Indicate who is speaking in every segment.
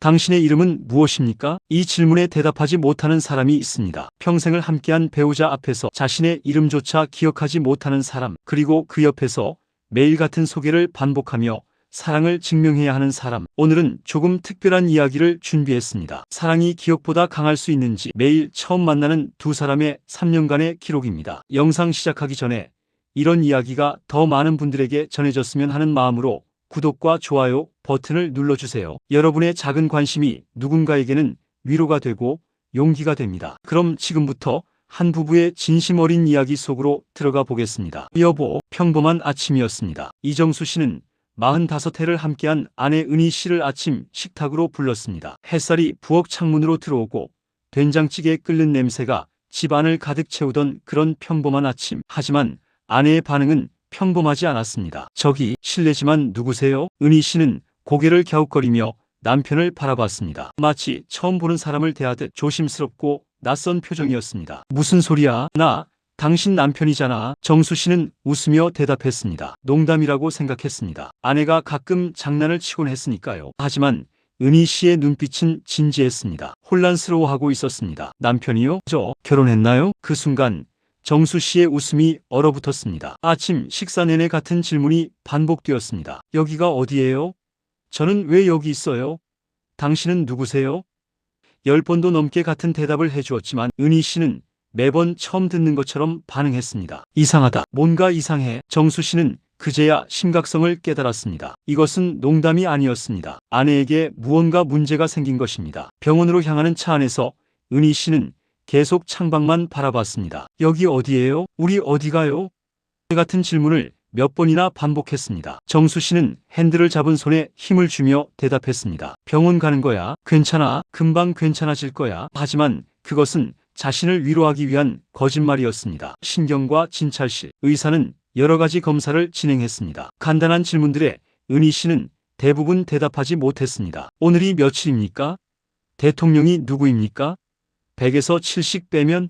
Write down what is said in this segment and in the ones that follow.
Speaker 1: 당신의 이름은 무엇입니까? 이 질문에 대답하지 못하는 사람이 있습니다. 평생을 함께한 배우자 앞에서 자신의 이름조차 기억하지 못하는 사람, 그리고 그 옆에서 매일 같은 소개를 반복하며 사랑을 증명해야 하는 사람. 오늘은 조금 특별한 이야기를 준비했습니다. 사랑이 기억보다 강할 수 있는지, 매일 처음 만나는 두 사람의 3년간의 기록입니다. 영상 시작하기 전에 이런 이야기가 더 많은 분들에게 전해졌으면 하는 마음으로 구독과 좋아요 버튼을 눌러주세요. 여러분의 작은 관심이 누군가에게는 위로가 되고 용기가 됩니다. 그럼 지금부터 한 부부의 진심 어린 이야기 속으로 들어가 보겠습니다. 여보, 평범한 아침이었습니다. 이정수 씨는 45회를 함께한 아내 은희 씨를 아침 식탁으로 불렀습니다. 햇살이 부엌 창문으로 들어오고 된장찌개에 끓는 냄새가 집안을 가득 채우던 그런 평범한 아침. 하지만 아내의 반응은 평범하지 않았습니다. 저기 실례지만 누구세요? 은희 씨는 고개를 갸웃거리며 남편을 바라봤습니다. 마치 처음 보는 사람을 대하듯 조심스럽고 낯선 표정이었습니다. 무슨 소리야? 나 당신 남편이잖아. 정수 씨는 웃으며 대답했습니다. 농담이라고 생각했습니다. 아내가 가끔 장난을 치곤 했으니까요. 하지만 은희 씨의 눈빛은 진지했습니다. 혼란스러워하고 있었습니다. 남편이요? 저 결혼했나요? 그 순간 정수 씨의 웃음이 얼어붙었습니다. 아침 식사 내내 같은 질문이 반복되었습니다. 여기가 어디예요? 저는 왜 여기 있어요? 당신은 누구세요? 10번도 넘게 같은 대답을 해주었지만 은희 씨는 매번 처음 듣는 것처럼 반응했습니다. 이상하다. 뭔가 이상해. 정수 씨는 그제야 심각성을 깨달았습니다. 이것은 농담이 아니었습니다. 아내에게 무언가 문제가 생긴 것입니다. 병원으로 향하는 차 안에서 은희 씨는 계속 창밖만 바라봤습니다. 여기 어디예요? 우리 어디 가요? 같은 질문을 몇 번이나 반복했습니다. 정수 씨는 핸들을 잡은 손에 힘을 주며 대답했습니다. 병원 가는 거야. 괜찮아. 금방 괜찮아질 거야. 하지만 그것은 자신을 위로하기 위한 거짓말이었습니다. 신경과 진찰실, 의사는 여러 가지 검사를 진행했습니다. 간단한 질문들에 은희 씨는 대부분 대답하지 못했습니다. 오늘이 며칠입니까? 대통령이 누구입니까? 100에서 70 빼면?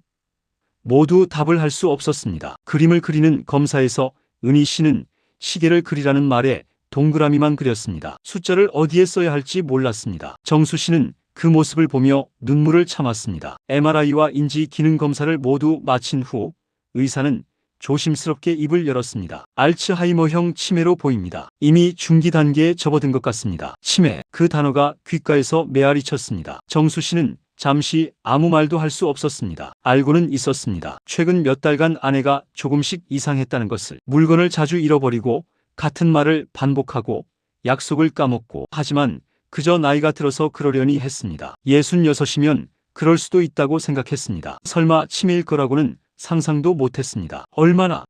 Speaker 1: 모두 답을 할 수 없었습니다. 그림을 그리는 검사에서 은희 씨는 시계를 그리라는 말에 동그라미만 그렸습니다. 숫자를 어디에 써야 할지 몰랐습니다. 정수 씨는 그 모습을 보며 눈물을 참았습니다. MRI와 인지 기능 검사를 모두 마친 후 의사는 조심스럽게 입을 열었습니다. 알츠하이머형 치매로 보입니다. 이미 중기 단계에 접어든 것 같습니다. 치매, 그 단어가 귓가에서 메아리 쳤습니다. 정수 씨는 잠시 아무 말도 할 수 없었습니다. 알고는 있었습니다. 최근 몇 달간 아내가 조금씩 이상했다는 것을. 물건을 자주 잃어버리고 같은 말을 반복하고 약속을 까먹고. 하지만 그저 나이가 들어서 그러려니 했습니다. 66이면 그럴 수도 있다고 생각했습니다. 설마 치매일 거라고는 상상도 못했습니다.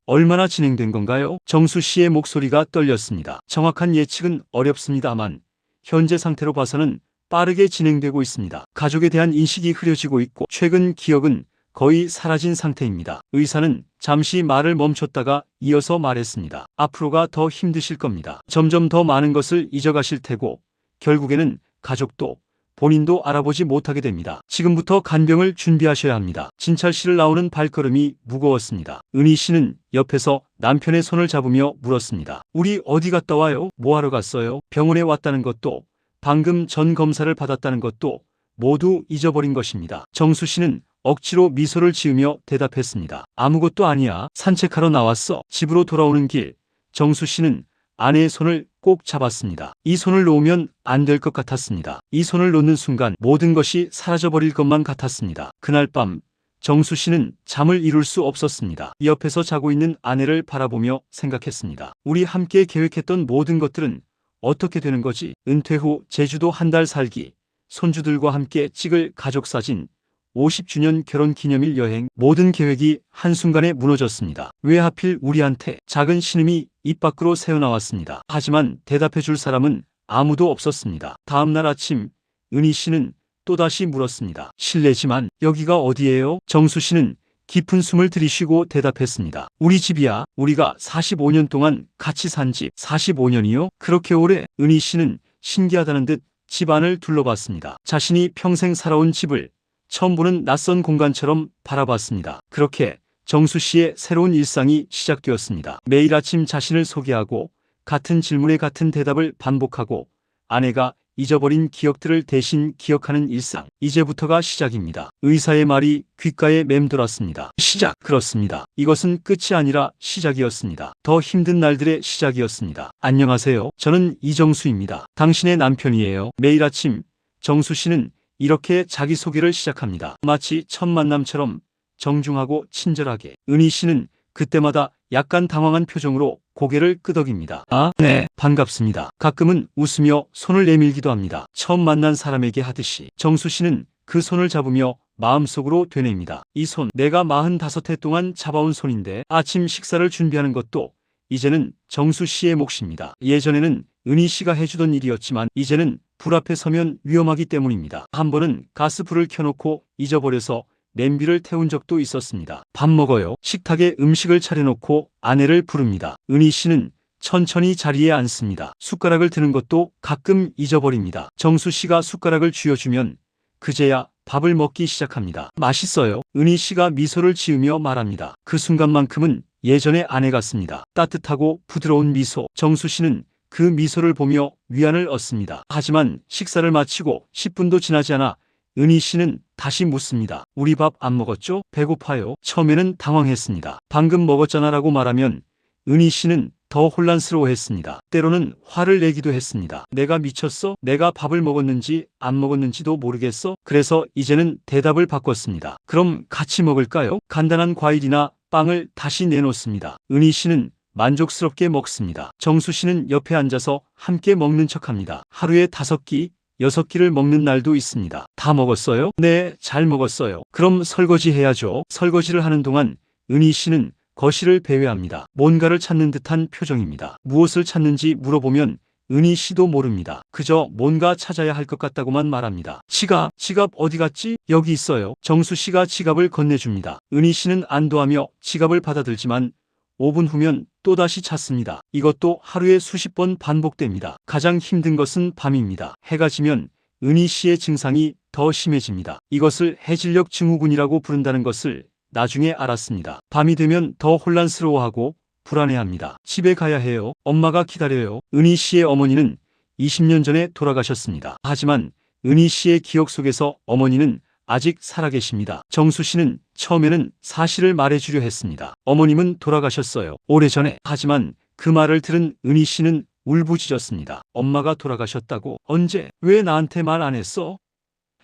Speaker 1: 얼마나 진행된 건가요? 정수 씨의 목소리가 떨렸습니다. 정확한 예측은 어렵습니다만 현재 상태로 봐서는 빠르게 진행되고 있습니다. 가족에 대한 인식이 흐려지고 있고 최근 기억은 거의 사라진 상태입니다. 의사는 잠시 말을 멈췄다가 이어서 말했습니다. 앞으로가 더 힘드실 겁니다. 점점 더 많은 것을 잊어가실 테고 결국에는 가족도 본인도 알아보지 못하게 됩니다. 지금부터 간병을 준비하셔야 합니다. 진찰실을 나오는 발걸음이 무거웠습니다. 은희 씨는 옆에서 남편의 손을 잡으며 물었습니다. 우리 어디 갔다 와요? 뭐 하러 갔어요? 병원에 왔다는 것도 방금 전 검사를 받았다는 것도 모두 잊어버린 것입니다. 정수 씨는 억지로 미소를 지으며 대답했습니다. 아무것도 아니야. 산책하러 나왔어. 집으로 돌아오는 길 정수 씨는 아내의 손을 꼭 잡았습니다. 이 손을 놓으면 안 될 것 같았습니다. 이 손을 놓는 순간 모든 것이 사라져버릴 것만 같았습니다. 그날 밤 정수 씨는 잠을 이룰 수 없었습니다. 옆에서 자고 있는 아내를 바라보며 생각했습니다. 우리 함께 계획했던 모든 것들은 어떻게 되는 거지? 은퇴 후 제주도 한 달 살기, 손주들과 함께 찍을 가족사진, 50주년 결혼기념일 여행, 모든 계획이 한순간에 무너졌습니다. 왜 하필 우리한테? 작은 신음이 입 밖으로 새어나왔습니다. 하지만 대답해 줄 사람은 아무도 없었습니다. 다음 날 아침 은희 씨는 또다시 물었습니다. 실례지만 여기가 어디예요? 정수 씨는 깊은 숨을 들이쉬고 대답했습니다. 우리 집이야. 우리가 45년 동안 같이 산 집. 45년이요? 그렇게 오래? 은희 씨는 신기하다는 듯 집안을 둘러봤습니다. 자신이 평생 살아온 집을 처음 보는 낯선 공간처럼 바라봤습니다. 그렇게 정수 씨의 새로운 일상이 시작되었습니다. 매일 아침 자신을 소개하고 같은 질문에 같은 대답을 반복하고 아내가 잊어버린 기억들을 대신 기억하는 일상. 이제부터가 시작입니다. 의사의 말이 귓가에 맴돌았습니다. 시작. 그렇습니다. 이것은 끝이 아니라 시작이었습니다. 더 힘든 날들의 시작이었습니다. 안녕하세요. 저는 이정수입니다. 당신의 남편이에요. 매일 아침 정수 씨는 이렇게 자기소개를 시작합니다. 마치 첫 만남처럼 정중하고 친절하게. 은희 씨는 그때마다 약간 당황한 표정으로 고개를 끄덕입니다. 아, 네, 반갑습니다. 가끔은 웃으며 손을 내밀기도 합니다. 처음 만난 사람에게 하듯이. 정수 씨는 그 손을 잡으며 마음속으로 되뇌입니다. 이 손, 내가 45해 동안 잡아온 손인데. 아침 식사를 준비하는 것도 이제는 정수 씨의 몫입니다. 예전에는 은희 씨가 해주던 일이었지만 이제는 불 앞에 서면 위험하기 때문입니다. 한 번은 가스불을 켜놓고 잊어버려서 냄비를 태운 적도 있었습니다. 밥 먹어요. 식탁에 음식을 차려놓고 아내를 부릅니다. 은희 씨는 천천히 자리에 앉습니다. 숟가락을 드는 것도 가끔 잊어버립니다. 정수 씨가 숟가락을 쥐어주면 그제야 밥을 먹기 시작합니다. 맛있어요. 은희 씨가 미소를 지으며 말합니다. 그 순간만큼은 예전의 아내 같습니다. 따뜻하고 부드러운 미소. 정수 씨는 그 미소를 보며 위안을 얻습니다. 하지만 식사를 마치고 10분도 지나지 않아 은희 씨는 다시 묻습니다. 우리 밥 안 먹었죠? 배고파요. 처음에는 당황했습니다. 방금 먹었잖아 라고 말하면 은희 씨는 더 혼란스러워했습니다. 때로는 화를 내기도 했습니다. 내가 미쳤어? 내가 밥을 먹었는지 안 먹었는지도 모르겠어? 그래서 이제는 대답을 바꿨습니다. 그럼 같이 먹을까요? 간단한 과일이나 빵을 다시 내놓습니다. 은희 씨는 만족스럽게 먹습니다. 정수 씨는 옆에 앉아서 함께 먹는 척합니다. 하루에 5끼, 6끼를 먹는 날도 있습니다. 다 먹었어요? 네, 잘 먹었어요. 그럼 설거지 해야죠. 설거지를 하는 동안 은희 씨는 거실을 배회합니다. 뭔가를 찾는 듯한 표정입니다. 무엇을 찾는지 물어보면 은희 씨도 모릅니다. 그저 뭔가 찾아야 할 것 같다고만 말합니다. 지갑 어디 갔지? 여기 있어요. 정수 씨가 지갑을 건네줍니다. 은희 씨는 안도하며 지갑을 받아들지만 5분 후면 또다시 찾습니다. 이것도 하루에 수십 번 반복됩니다. 가장 힘든 것은 밤입니다. 해가 지면 은희 씨의 증상이 더 심해집니다. 이것을 해질녘 증후군이라고 부른다는 것을 나중에 알았습니다. 밤이 되면 더 혼란스러워하고 불안해합니다. 집에 가야 해요. 엄마가 기다려요. 은희 씨의 어머니는 20년 전에 돌아가셨습니다. 하지만 은희 씨의 기억 속에서 어머니는 아직 살아계십니다. 정수 씨는 처음에는 사실을 말해주려 했습니다. 어머님은 돌아가셨어요. 오래전에. 하지만 그 말을 들은 은희 씨는 울부짖었습니다. 엄마가 돌아가셨다고? 언제? 왜 나한테 말 안 했어?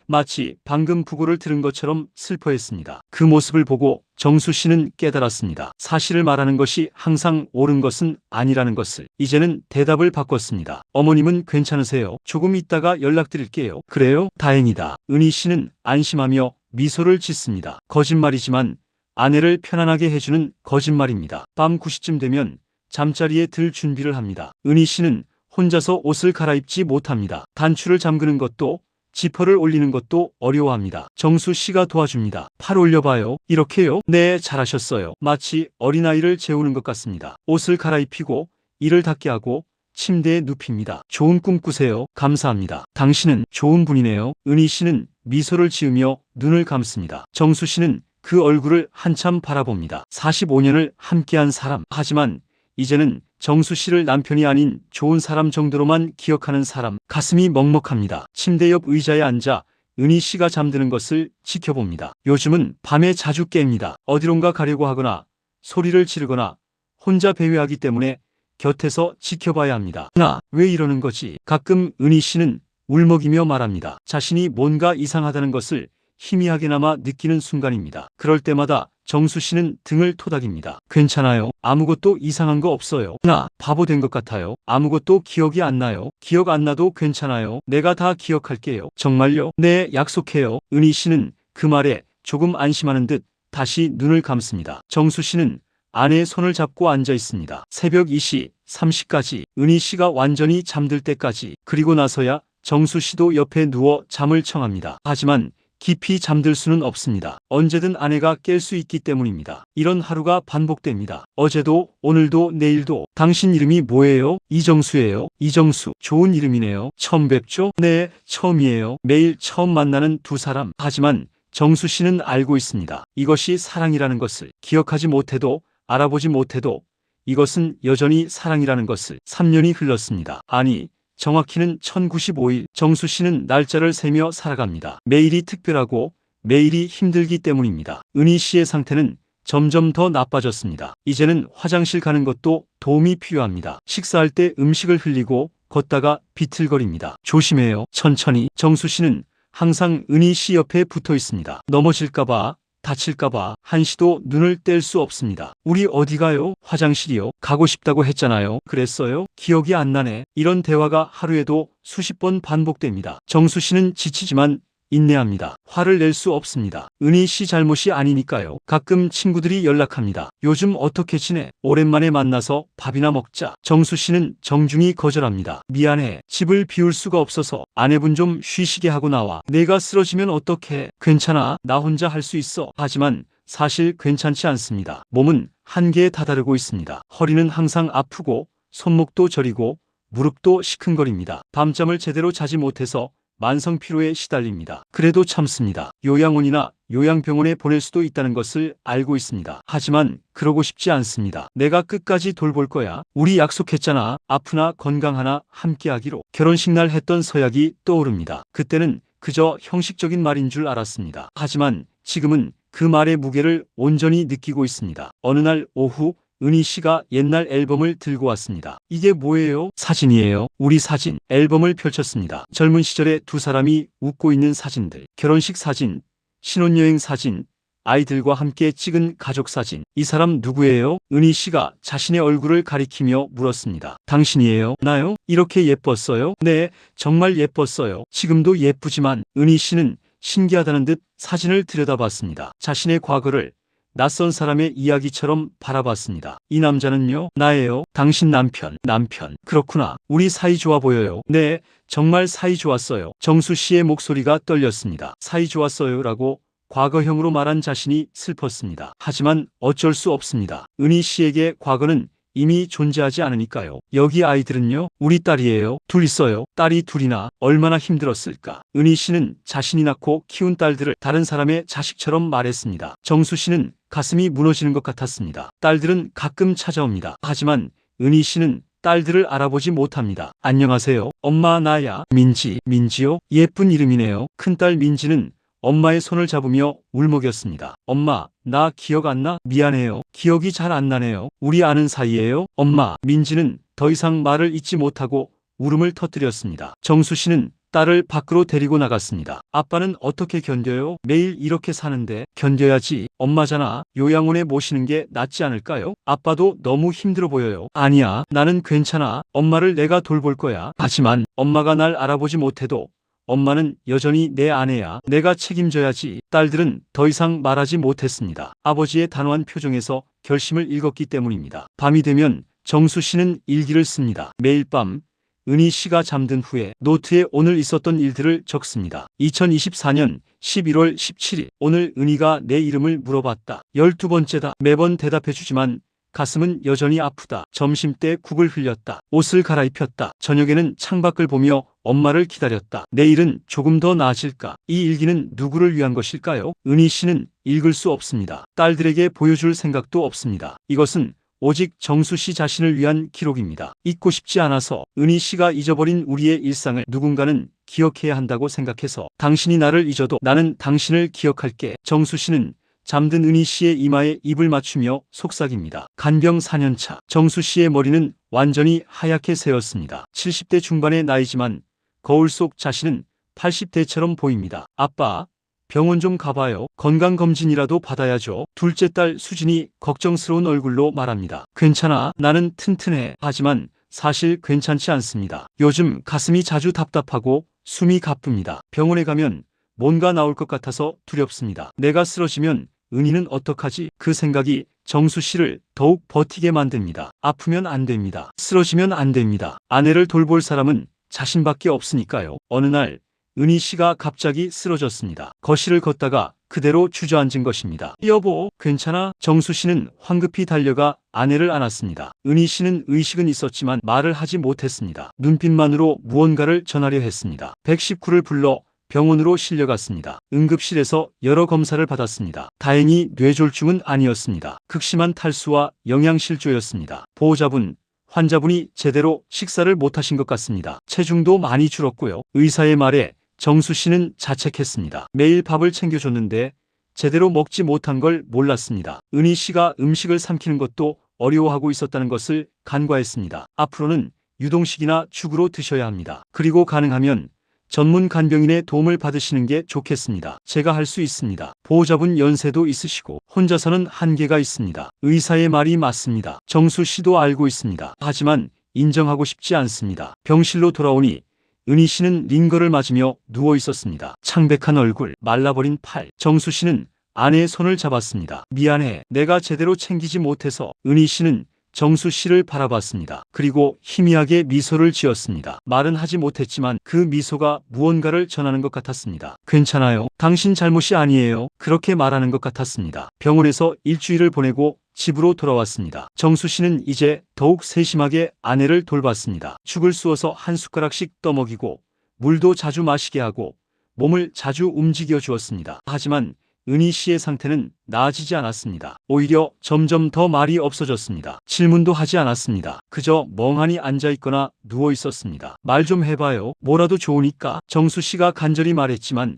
Speaker 1: 마치 방금 부고를 들은 것처럼 슬퍼했습니다. 그 모습을 보고 정수 씨는 깨달았습니다. 사실을 말하는 것이 항상 옳은 것은 아니라는 것을. 이제는 대답을 바꿨습니다. 어머님은 괜찮으세요? 조금 있다가 연락드릴게요. 그래요? 다행이다. 은희 씨는 안심하며 미소를 짓습니다. 거짓말이지만 아내를 편안하게 해주는 거짓말입니다. 밤 9시쯤 되면 잠자리에 들 준비를 합니다. 은희 씨는 혼자서 옷을 갈아입지 못합니다. 단추를 잠그는 것도 지퍼를 올리는 것도 어려워합니다. 정수 씨가 도와줍니다. 팔 올려봐요. 이렇게요? 네, 잘하셨어요. 마치 어린아이를 재우는 것 같습니다. 옷을 갈아입히고 이를 닦게 하고 침대에 눕힙니다. 좋은 꿈 꾸세요. 감사합니다. 당신은 좋은 분이네요. 은희 씨는 미소를 지으며 눈을 감습니다. 정수 씨는 그 얼굴을 한참 바라봅니다. 45년을 함께한 사람. 하지만 이제는 정수 씨를 남편이 아닌 좋은 사람 정도로만 기억하는 사람. 가슴이 먹먹합니다. 침대 옆 의자에 앉아 은희 씨가 잠드는 것을 지켜봅니다. 요즘은 밤에 자주 깹니다. 어디론가 가려고 하거나 소리를 지르거나 혼자 배회하기 때문에 곁에서 지켜봐야 합니다. 나 왜 이러는 거지? 가끔 은희 씨는 울먹이며 말합니다. 자신이 뭔가 이상하다는 것을 희미하게나마 느끼는 순간입니다. 그럴 때마다 정수 씨는 등을 토닥입니다. 괜찮아요. 아무것도 이상한 거 없어요. 나 바보 된 것 같아요. 아무것도 기억이 안 나요. 기억 안 나도 괜찮아요. 내가 다 기억할게요. 정말요? 네, 약속해요. 은희 씨는 그 말에 조금 안심하는 듯 다시 눈을 감습니다. 정수 씨는 아내의 손을 잡고 앉아 있습니다. 새벽 2시, 3시까지, 은희 씨가 완전히 잠들 때까지. 그리고 나서야 정수 씨도 옆에 누워 잠을 청합니다. 하지만 깊이 잠들 수는 없습니다. 언제든 아내가 깰 수 있기 때문입니다. 이런 하루가 반복됩니다. 어제도, 오늘도, 내일도. 당신 이름이 뭐예요? 이정수예요. 이정수. 좋은 이름이네요. 처음 뵙죠? 네, 처음이에요. 매일 처음 만나는 두 사람. 하지만 정수 씨는 알고 있습니다. 이것이 사랑이라는 것을. 기억하지 못해도, 알아보지 못해도 이것은 여전히 사랑이라는 것을. 3년이 흘렀습니다. 아니, 정확히는 1095일. 정수 씨는 날짜를 세며 살아갑니다. 매일이 특별하고 매일이 힘들기 때문입니다. 은희 씨의 상태는 점점 더 나빠졌습니다. 이제는 화장실 가는 것도 도움이 필요합니다. 식사할 때 음식을 흘리고 걷다가 비틀거립니다. 조심해요. 천천히. 정수 씨는 항상 은희 씨 옆에 붙어 있습니다. 넘어질까봐, 다칠까봐 한시도 눈을 뗄 수 없습니다. 우리 어디 가요? 화장실이요. 가고 싶다고 했잖아요. 그랬어요? 기억이 안 나네. 이런 대화가 하루에도 수십 번 반복됩니다. 정수 씨는 지치지만 인내합니다. 화를 낼 수 없습니다. 은희 씨 잘못이 아니니까요. 가끔 친구들이 연락합니다. 요즘 어떻게 지내? 오랜만에 만나서 밥이나 먹자. 정수 씨는 정중히 거절합니다. 미안해. 집을 비울 수가 없어서. 아내분 좀 쉬시게 하고 나와. 내가 쓰러지면 어떡해? 괜찮아. 나 혼자 할 수 있어. 하지만 사실 괜찮지 않습니다. 몸은 한계에 다다르고 있습니다. 허리는 항상 아프고 손목도 저리고 무릎도 시큰거립니다. 밤잠을 제대로 자지 못해서 만성 피로에 시달립니다. 그래도 참습니다. 요양원이나 요양병원에 보낼 수도 있다는 것을 알고 있습니다. 하지만 그러고 싶지 않습니다. 내가 끝까지 돌볼 거야. 우리 약속했잖아. 아프나 건강하나 함께하기로. 결혼식 날 했던 서약이 떠오릅니다. 그때는 그저 형식적인 말인 줄 알았습니다. 하지만 지금은 그 말의 무게를 온전히 느끼고 있습니다. 어느 날 오후 은희 씨가 옛날 앨범을 들고 왔습니다. 이게 뭐예요? 사진이에요. 우리 사진. 앨범을 펼쳤습니다. 젊은 시절에 두 사람이 웃고 있는 사진들. 결혼식 사진, 신혼여행 사진, 아이들과 함께 찍은 가족 사진. 이 사람 누구예요? 은희 씨가 자신의 얼굴을 가리키며 물었습니다. 당신이에요? 나요? 이렇게 예뻤어요? 네, 정말 예뻤어요. 지금도 예쁘지만. 은희 씨는 신기하다는 듯 사진을 들여다봤습니다. 자신의 과거를 낯선 사람의 이야기처럼 바라봤습니다. 이 남자는요? 나예요. 당신 남편. 남편. 그렇구나. 우리 사이 좋아 보여요. 네, 정말 사이 좋았어요. 정수 씨의 목소리가 떨렸습니다. 사이 좋았어요 라고 과거형으로 말한 자신이 슬펐습니다. 하지만 어쩔 수 없습니다. 은희 씨에게 과거는 이미 존재하지 않으니까요. 여기 아이들은요? 우리 딸이에요. 둘 있어요. 딸이 둘이나 얼마나 힘들었을까. 은희 씨는 자신이 낳고 키운 딸들을 다른 사람의 자식처럼 말했습니다. 정수 씨는 가슴이 무너지는 것 같았습니다. 딸들은 가끔 찾아옵니다. 하지만 은희 씨는 딸들을 알아보지 못합니다. 안녕하세요. 엄마 나야. 민지. 민지요? 예쁜 이름이네요. 큰딸 민지는 엄마의 손을 잡으며 울먹였습니다. 엄마, 나 기억 안 나? 미안해요. 기억이 잘 안 나네요. 우리 아는 사이예요? 엄마. 민지는 더 이상 말을 잇지 못하고 울음을 터뜨렸습니다. 정수 씨는 딸을 밖으로 데리고 나갔습니다. 아빠는 어떻게 견뎌요? 매일 이렇게 사는데. 견뎌야지. 엄마잖아. 요양원에 모시는 게 낫지 않을까요? 아빠도 너무 힘들어 보여요. 아니야. 나는 괜찮아. 엄마를 내가 돌볼 거야. 하지만 엄마가 날 알아보지 못해도 엄마는 여전히 내 아내야. 내가 책임져야지. 딸들은 더 이상 말하지 못했습니다. 아버지의 단호한 표정에서 결심을 읽었기 때문입니다. 밤이 되면 정수 씨는 일기를 씁니다. 매일 밤 은희 씨가 잠든 후에 노트에 오늘 있었던 일들을 적습니다. 2024년 11월 17일. 오늘 은희가 내 이름을 물어봤다. 12번째다. 매번 대답해주지만 가슴은 여전히 아프다. 점심때 국을 흘렸다. 옷을 갈아입혔다. 저녁에는 창밖을 보며 엄마를 기다렸다. 내일은 조금 더 나아질까? 이 일기는 누구를 위한 것일까요? 은희 씨는 읽을 수 없습니다. 딸들에게 보여줄 생각도 없습니다. 이것은 오직 정수 씨 자신을 위한 기록입니다. 잊고 싶지 않아서. 은희 씨가 잊어버린 우리의 일상을 누군가는 기억해야 한다고 생각해서. 당신이 나를 잊어도 나는 당신을 기억할게. 정수 씨는 잠든 은희 씨의 이마에 입을 맞추며 속삭입니다. 간병 4년차. 정수 씨의 머리는 완전히 하얗게 새었습니다. 70대 중반의 나이지만 거울 속 자신은 80대처럼 보입니다. 아빠, 병원 좀 가봐요. 건강검진이라도 받아야죠. 둘째 딸 수진이 걱정스러운 얼굴로 말합니다. 괜찮아. 나는 튼튼해. 하지만 사실 괜찮지 않습니다. 요즘 가슴이 자주 답답하고 숨이 가쁩니다. 병원에 가면 뭔가 나올 것 같아서 두렵습니다. 내가 쓰러지면 은희는 어떡하지? 그 생각이 정수 씨를 더욱 버티게 만듭니다. 아프면 안 됩니다. 쓰러지면 안 됩니다. 아내를 돌볼 사람은 자신밖에 없으니까요. 어느 날 은희 씨가 갑자기 쓰러졌습니다. 거실을 걷다가 그대로 주저앉은 것입니다. 여보, 괜찮아? 정수 씨는 황급히 달려가 아내를 안았습니다. 은희 씨는 의식은 있었지만 말을 하지 못했습니다. 눈빛만으로 무언가를 전하려 했습니다. 119를 불러 병원으로 실려갔습니다. 응급실에서 여러 검사를 받았습니다. 다행히 뇌졸중은 아니었습니다. 극심한 탈수와 영양실조였습니다. 보호자분, 환자분이 제대로 식사를 못하신 것 같습니다. 체중도 많이 줄었고요. 의사의 말에 정수 씨는 자책했습니다. 매일 밥을 챙겨줬는데 제대로 먹지 못한 걸 몰랐습니다. 은희 씨가 음식을 삼키는 것도 어려워하고 있었다는 것을 간과했습니다. 앞으로는 유동식이나 죽으로 드셔야 합니다. 그리고 가능하면 전문 간병인의 도움을 받으시는 게 좋겠습니다. 제가 할 수 있습니다. 보호자분 연세도 있으시고 혼자서는 한계가 있습니다. 의사의 말이 맞습니다. 정수 씨도 알고 있습니다. 하지만 인정하고 싶지 않습니다. 병실로 돌아오니 은희 씨는 링거를 맞으며 누워 있었습니다. 창백한 얼굴, 말라버린 팔. 정수 씨는 아내의 손을 잡았습니다. 미안해. 내가 제대로 챙기지 못해서. 은희 씨는 정수 씨를 바라봤습니다. 그리고 희미하게 미소를 지었습니다. 말은 하지 못했지만 그 미소가 무언가를 전하는 것 같았습니다. 괜찮아요. 당신 잘못이 아니에요. 그렇게 말하는 것 같았습니다. 병원에서 일주일을 보내고 집으로 돌아왔습니다. 정수 씨는 이제 더욱 세심하게 아내를 돌봤습니다. 죽을 쑤어서 한 숟가락씩 떠먹이고 물도 자주 마시게 하고 몸을 자주 움직여 주었습니다. 하지만 은희 씨의 상태는 나아지지 않았습니다. 오히려 점점 더 말이 없어졌습니다. 질문도 하지 않았습니다. 그저 멍하니 앉아있거나 누워있었습니다. 말 좀 해봐요. 뭐라도 좋으니까. 정수 씨가 간절히 말했지만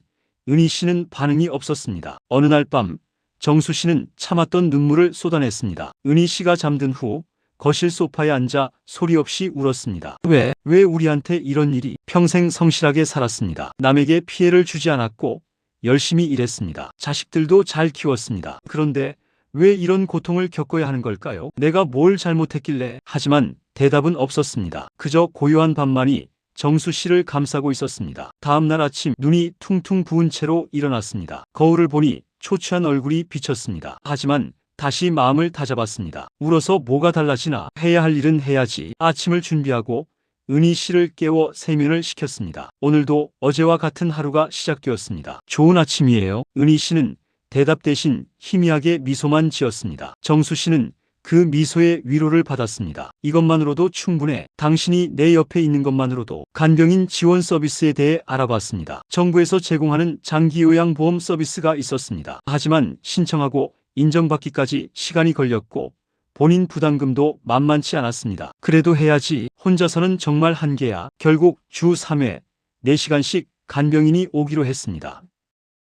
Speaker 1: 은희 씨는 반응이 없었습니다. 어느 날 밤 정수 씨는 참았던 눈물을 쏟아냈습니다. 은희 씨가 잠든 후 거실 소파에 앉아 소리 없이 울었습니다. 왜 우리한테 이런 일이? 평생 성실하게 살았습니다. 남에게 피해를 주지 않았고 열심히 일했습니다. 자식들도 잘 키웠습니다. 그런데 왜 이런 고통을 겪어야 하는 걸까요? 내가 뭘 잘못했길래? 하지만 대답은 없었습니다. 그저 고요한 밤만이 정수 씨를 감싸고 있었습니다. 다음 날 아침 눈이 퉁퉁 부은 채로 일어났습니다. 거울을 보니 초췌한 얼굴이 비쳤습니다. 하지만 다시 마음을 다잡았습니다. 울어서 뭐가 달라지나? 해야 할 일은 해야지. 아침을 준비하고 은희 씨를 깨워 세면을 시켰습니다. 오늘도 어제와 같은 하루가 시작되었습니다. 좋은 아침이에요. 은희 씨는 대답 대신 희미하게 미소만 지었습니다. 정수 씨는 그 미소의 위로를 받았습니다. 이것만으로도 충분해. 당신이 내 옆에 있는 것만으로도. 간병인 지원 서비스에 대해 알아봤습니다. 정부에서 제공하는 장기요양보험 서비스가 있었습니다. 하지만 신청하고 인정받기까지 시간이 걸렸고 본인 부담금도 만만치 않았습니다. 그래도 해야지. 혼자서는 정말 한계야. 결국 주 3회 4시간씩 간병인이 오기로 했습니다.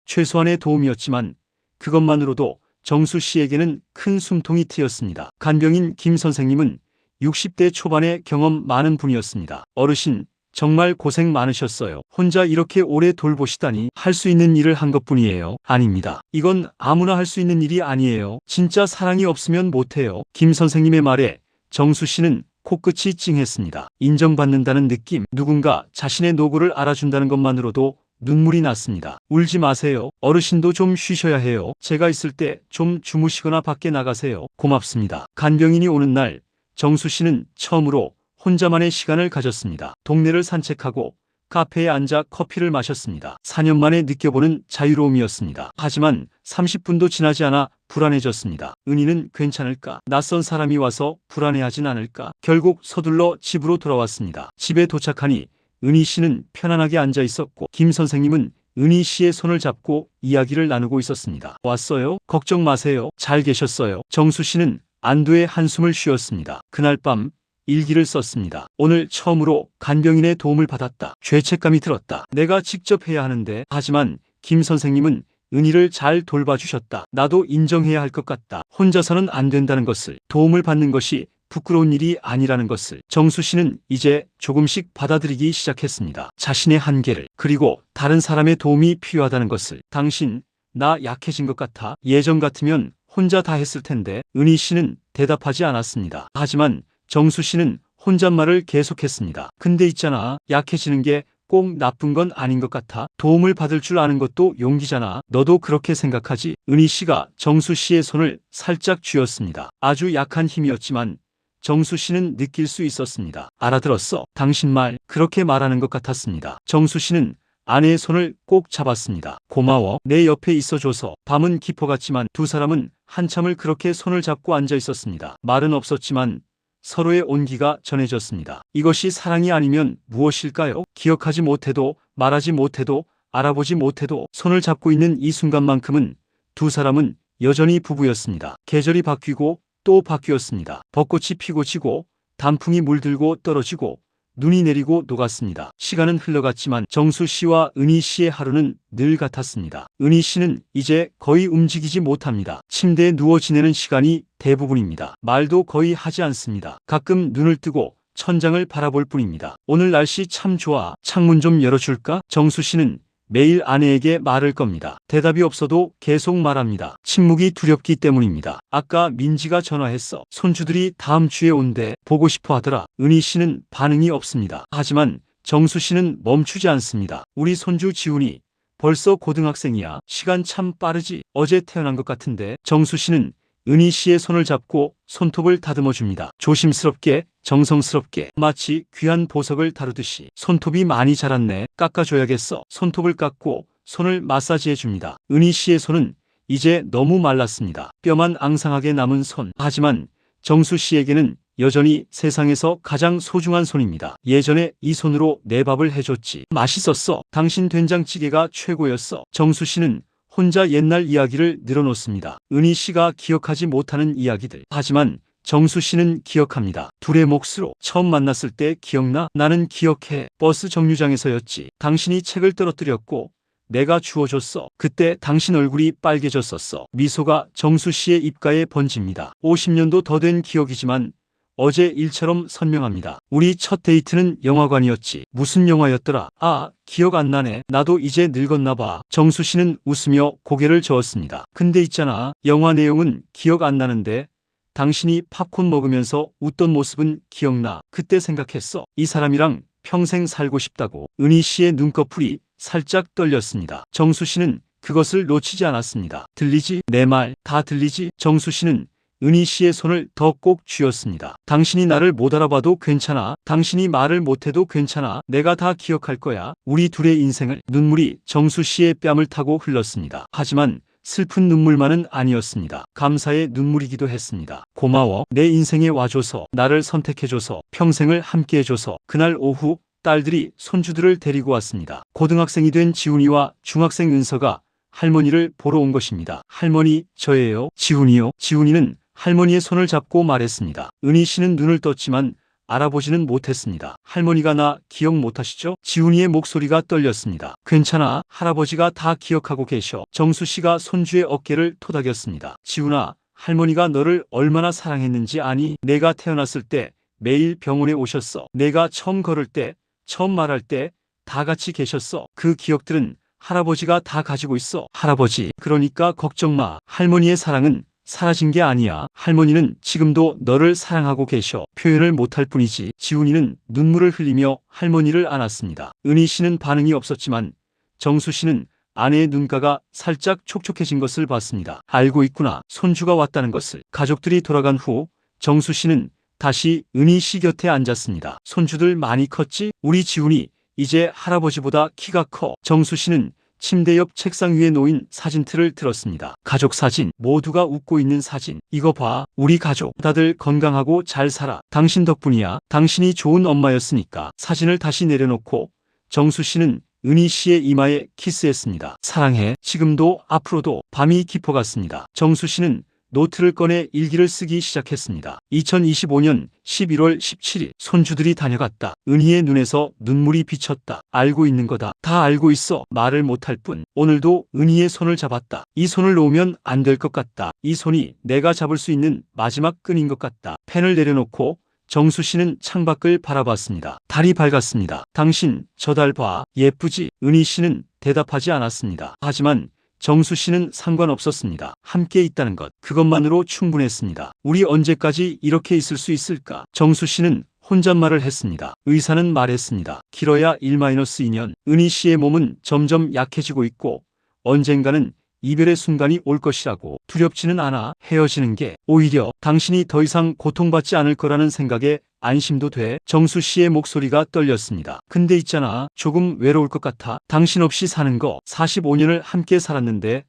Speaker 1: 최소한의 도움이었지만 그것만으로도 정수 씨에게는 큰 숨통이 트였습니다. 간병인 김 선생님은 60대 초반의 경험 많은 분이었습니다. 어르신, 정말 고생 많으셨어요. 혼자 이렇게 오래 돌보시다니. 할 수 있는 일을 한 것뿐이에요. 아닙니다. 이건 아무나 할 수 있는 일이 아니에요. 진짜 사랑이 없으면 못해요. 김 선생님의 말에 정수 씨는 코끝이 찡했습니다. 인정받는다는 느낌, 누군가 자신의 노고를 알아준다는 것만으로도 눈물이 났습니다. 울지 마세요. 어르신도 좀 쉬셔야 해요. 제가 있을 때 좀 주무시거나 밖에 나가세요. 고맙습니다. 간병인이 오는 날 정수 씨는 처음으로 혼자만의 시간을 가졌습니다. 동네를 산책하고 카페에 앉아 커피를 마셨습니다. 4년 만에 느껴보는 자유로움이었습니다. 하지만 30분도 지나지 않아 불안해졌습니다. 은희는 괜찮을까? 낯선 사람이 와서 불안해하진 않을까? 결국 서둘러 집으로 돌아왔습니다. 집에 도착하니 은희 씨는 편안하게 앉아 있었고 김 선생님은 은희 씨의 손을 잡고 이야기를 나누고 있었습니다. 왔어요? 걱정 마세요. 잘 계셨어요. 정수 씨는 안도의 한숨을 쉬었습니다. 그날 밤 일기를 썼습니다. 오늘 처음으로 간병인의 도움을 받았다. 죄책감이 들었다. 내가 직접 해야 하는데. 하지만 김 선생님은 은희를 잘 돌봐주셨다. 나도 인정해야 할 것 같다. 혼자서는 안 된다는 것을, 도움을 받는 것이 부끄러운 일이 아니라는 것을 정수 씨는 이제 조금씩 받아들이기 시작했습니다. 자신의 한계를, 그리고 다른 사람의 도움이 필요하다는 것을. 당신, 나 약해진 것 같아. 예전 같으면 혼자 다 했을 텐데. 은희 씨는 대답하지 않았습니다. 하지만 정수 씨는 혼잣말을 계속했습니다. 근데 있잖아. 약해지는 게 꼭 나쁜 건 아닌 것 같아. 도움을 받을 줄 아는 것도 용기잖아. 너도 그렇게 생각하지? 은희 씨가 정수 씨의 손을 살짝 쥐었습니다. 아주 약한 힘이었지만 정수 씨는 느낄 수 있었습니다. 알아들었어. 당신 말, 그렇게 말하는 것 같았습니다. 정수 씨는 아내의 손을 꼭 잡았습니다. 고마워. 내 옆에 있어줘서. 밤은 깊어갔지만 두 사람은 한참을 그렇게 손을 잡고 앉아 있었습니다. 말은 없었지만 서로의 온기가 전해졌습니다. 이것이 사랑이 아니면 무엇일까요? 기억하지 못해도, 말하지 못해도, 알아보지 못해도 손을 잡고 있는 이 순간만큼은 두 사람은 여전히 부부였습니다. 계절이 바뀌고 또 바뀌었습니다. 벚꽃이 피고 지고 단풍이 물들고 떨어지고 눈이 내리고 녹았습니다. 시간은 흘러갔지만 정수 씨와 은희 씨의 하루는 늘 같았습니다. 은희 씨는 이제 거의 움직이지 못합니다. 침대에 누워 지내는 시간이 대부분입니다. 말도 거의 하지 않습니다. 가끔 눈을 뜨고 천장을 바라볼 뿐입니다. 오늘 날씨 참 좋아. 창문 좀 열어줄까? 정수 씨는 매일 아내에게 말을 겁니다. 대답이 없어도 계속 말합니다. 침묵이 두렵기 때문입니다. 아까 민지가 전화했어. 손주들이 다음 주에 온대. 보고 싶어 하더라. 은희 씨는 반응이 없습니다. 하지만 정수 씨는 멈추지 않습니다. 우리 손주 지훈이 벌써 고등학생이야. 시간 참 빠르지. 어제 태어난 것 같은데. 정수 씨는 은희 씨의 손을 잡고 손톱을 다듬어 줍니다. 조심스럽게, 정성스럽게, 마치 귀한 보석을 다루듯이. 손톱이 많이 자랐네. 깎아줘야겠어. 손톱을 깎고 손을 마사지해 줍니다. 은희 씨의 손은 이제 너무 말랐습니다. 뼈만 앙상하게 남은 손. 하지만 정수 씨에게는 여전히 세상에서 가장 소중한 손입니다. 예전에 이 손으로 내 밥을 해줬지. 맛있었어. 당신 된장찌개가 최고였어. 정수 씨는 혼자 옛날 이야기를 늘어놓습니다. 은희 씨가 기억하지 못하는 이야기들. 하지만 정수 씨는 기억합니다. 둘의 몫으로 처음 만났을 때 기억나? 나는 기억해. 버스 정류장에서였지. 당신이 책을 떨어뜨렸고 내가 주워줬어. 그때 당신 얼굴이 빨개졌었어. 미소가 정수 씨의 입가에 번집니다. 50년도 더 된 기억이지만 어제 일처럼 선명합니다. 우리 첫 데이트는 영화관이었지. 무슨 영화였더라? 아, 기억 안 나네. 나도 이제 늙었나 봐. 정수 씨는 웃으며 고개를 저었습니다. 근데 있잖아. 영화 내용은 기억 안 나는데 당신이 팝콘 먹으면서 웃던 모습은 기억나. 그때 생각했어. 이 사람이랑 평생 살고 싶다고. 은희 씨의 눈꺼풀이 살짝 떨렸습니다. 정수 씨는 그것을 놓치지 않았습니다. 들리지? 내 말 다 들리지? 정수 씨는 은희 씨의 손을 더 꼭 쥐었습니다. 당신이 나를 못 알아봐도 괜찮아. 당신이 말을 못해도 괜찮아. 내가 다 기억할 거야. 우리 둘의 인생을. 눈물이 정수 씨의 뺨을 타고 흘렀습니다. 하지만 슬픈 눈물만은 아니었습니다. 감사의 눈물이기도 했습니다. 고마워. 내 인생에 와줘서, 나를 선택해줘서, 평생을 함께해줘서. 그날 오후 딸들이 손주들을 데리고 왔습니다. 고등학생이 된 지훈이와 중학생 은서가 할머니를 보러 온 것입니다. 할머니, 저예요. 지훈이요. 지훈이는 할머니의 손을 잡고 말했습니다. 은희 씨는 눈을 떴지만 알아보지는 못했습니다. 할머니가 나 기억 못하시죠? 지훈이의 목소리가 떨렸습니다. 괜찮아. 할아버지가 다 기억하고 계셔. 정수 씨가 손주의 어깨를 토닥였습니다. 지훈아, 할머니가 너를 얼마나 사랑했는지 아니? 내가 태어났을 때 매일 병원에 오셨어. 내가 처음 걸을 때, 처음 말할 때 다 같이 계셨어. 그 기억들은 할아버지가 다 가지고 있어. 할아버지, 그러니까 걱정 마. 할머니의 사랑은 사라진 게 아니야. 할머니는 지금도 너를 사랑하고 계셔. 표현을 못할 뿐이지. 지훈이는 눈물을 흘리며 할머니를 안았습니다. 은희 씨는 반응이 없었지만 정수 씨는 아내의 눈가가 살짝 촉촉해진 것을 봤습니다. 알고 있구나. 손주가 왔다는 것을. 가족들이 돌아간 후 정수 씨는 다시 은희 씨 곁에 앉았습니다. 손주들 많이 컸지? 우리 지훈이 이제 할아버지보다 키가 커. 정수 씨는 침대 옆 책상 위에 놓인 사진틀을 들었습니다. 가족 사진, 모두가 웃고 있는 사진. 이거 봐, 우리 가족. 다들 건강하고 잘 살아. 당신 덕분이야. 당신이 좋은 엄마였으니까. 사진을 다시 내려놓고 정수 씨는 은희 씨의 이마에 키스했습니다. 사랑해. 지금도 앞으로도. 밤이 깊어갔습니다. 정수 씨는 노트를 꺼내 일기를 쓰기 시작했습니다. 2025년 11월 17일 손주들이 다녀갔다. 은희의 눈에서 눈물이 비쳤다. 알고 있는 거다. 다 알고 있어. 말을 못할 뿐. 오늘도 은희의 손을 잡았다. 이 손을 놓으면 안 될 것 같다. 이 손이 내가 잡을 수 있는 마지막 끈인 것 같다. 펜을 내려놓고 정수 씨는 창밖을 바라봤습니다. 달이 밝았습니다. 당신 저 달 봐. 예쁘지? 은희 씨는 대답하지 않았습니다. 하지만 정수 씨는 상관없었습니다. 함께 있다는 것, 그것만으로 충분했습니다. 우리 언제까지 이렇게 있을 수 있을까? 정수 씨는 혼잣말을 했습니다. 의사는 말했습니다. 길어야 1-2년. 은희 씨의 몸은 점점 약해지고 있고 언젠가는 이별의 순간이 올 것이라고. 두렵지는 않아. 헤어지는 게 오히려 당신이 더 이상 고통받지 않을 거라는 생각에 안심도 돼. 정수 씨의 목소리가 떨렸습니다. 근데 있잖아. 조금 외로울 것 같아. 당신 없이 사는 거. 45년을 함께 살았는데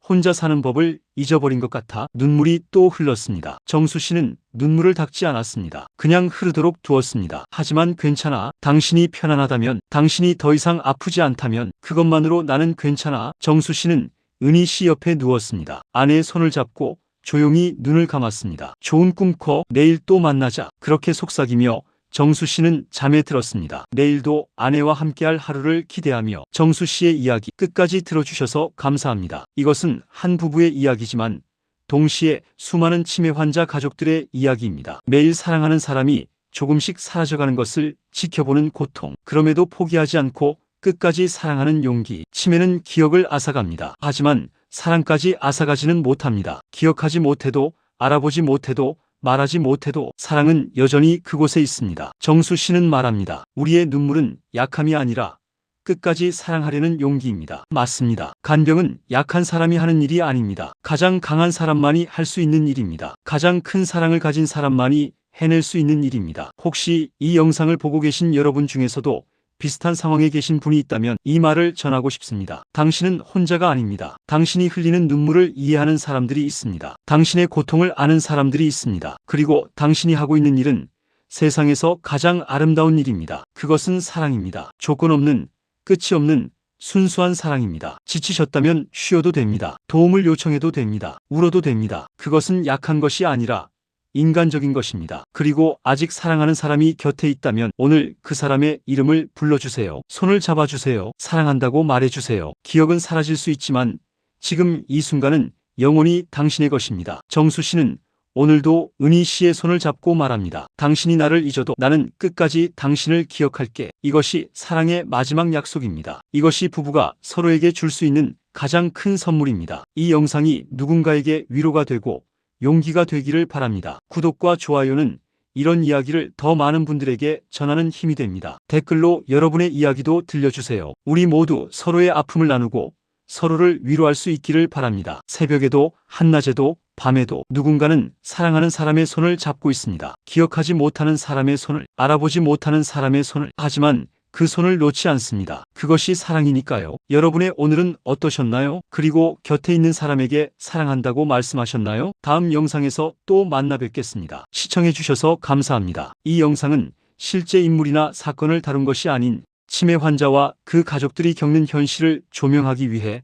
Speaker 1: 혼자 사는 법을 잊어버린 것 같아. 눈물이 또 흘렀습니다. 정수 씨는 눈물을 닦지 않았습니다. 그냥 흐르도록 두었습니다. 하지만 괜찮아. 당신이 편안하다면, 당신이 더 이상 아프지 않다면 그것만으로 나는 괜찮아. 정수 씨는 은희 씨 옆에 누웠습니다. 아내의 손을 잡고 조용히 눈을 감았습니다. 좋은 꿈 꿔. 내일 또 만나자. 그렇게 속삭이며 정수 씨는 잠에 들었습니다. 내일도 아내와 함께할 하루를 기대하며 정수 씨의 이야기 끝까지 들어주셔서 감사합니다. 이것은 한 부부의 이야기지만 동시에 수많은 치매 환자 가족들의 이야기입니다. 매일 사랑하는 사람이 조금씩 사라져가는 것을 지켜보는 고통, 그럼에도 포기하지 않고 끝까지 사랑하는 용기. 치매는 기억을 앗아갑니다. 하지만 사랑까지 앗아가지는 못합니다. 기억하지 못해도, 알아보지 못해도, 말하지 못해도 사랑은 여전히 그곳에 있습니다. 정수 씨는 말합니다. 우리의 눈물은 약함이 아니라 끝까지 사랑하려는 용기입니다. 맞습니다. 간병은 약한 사람이 하는 일이 아닙니다. 가장 강한 사람만이 할 수 있는 일입니다. 가장 큰 사랑을 가진 사람만이 해낼 수 있는 일입니다. 혹시 이 영상을 보고 계신 여러분 중에서도 비슷한 상황에 계신 분이 있다면 이 말을 전하고 싶습니다. 당신은 혼자가 아닙니다. 당신이 흘리는 눈물을 이해하는 사람들이 있습니다. 당신의 고통을 아는 사람들이 있습니다. 그리고 당신이 하고 있는 일은 세상에서 가장 아름다운 일입니다. 그것은 사랑입니다. 조건 없는, 끝이 없는 순수한 사랑입니다. 지치셨다면 쉬어도 됩니다. 도움을 요청해도 됩니다. 울어도 됩니다. 그것은 약한 것이 아니라 인간적인 것입니다. 그리고 아직 사랑하는 사람이 곁에 있다면 오늘 그 사람의 이름을 불러주세요. 손을 잡아주세요. 사랑한다고 말해주세요. 기억은 사라질 수 있지만 지금 이 순간은 영원히 당신의 것입니다. 정수 씨는 오늘도 은희 씨의 손을 잡고 말합니다. 당신이 나를 잊어도 나는 끝까지 당신을 기억할게. 이것이 사랑의 마지막 약속입니다. 이것이 부부가 서로에게 줄 수 있는 가장 큰 선물입니다. 이 영상이 누군가에게 위로가 되고 용기가 되기를 바랍니다. 구독과 좋아요는 이런 이야기를 더 많은 분들에게 전하는 힘이 됩니다. 댓글로 여러분의 이야기도 들려주세요. 우리 모두 서로의 아픔을 나누고 서로를 위로할 수 있기를 바랍니다. 새벽에도 한낮에도 밤에도 누군가는 사랑하는 사람의 손을 잡고 있습니다. 기억하지 못하는 사람의 손을, 알아보지 못하는 사람의 손을, 하지만 그 손을 놓지 않습니다. 그것이 사랑이니까요. 여러분의 오늘은 어떠셨나요? 그리고 곁에 있는 사람에게 사랑한다고 말씀하셨나요? 다음 영상에서 또 만나 뵙겠습니다. 시청해주셔서 감사합니다. 이 영상은 실제 인물이나 사건을 다룬 것이 아닌 치매 환자와 그 가족들이 겪는 현실을 조명하기 위해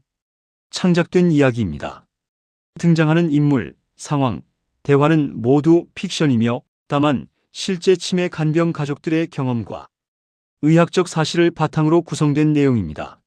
Speaker 1: 창작된 이야기입니다. 등장하는 인물, 상황, 대화는 모두 픽션이며 다만 실제 치매 간병 가족들의 경험과 의학적 사실을 바탕으로 구성된 내용입니다.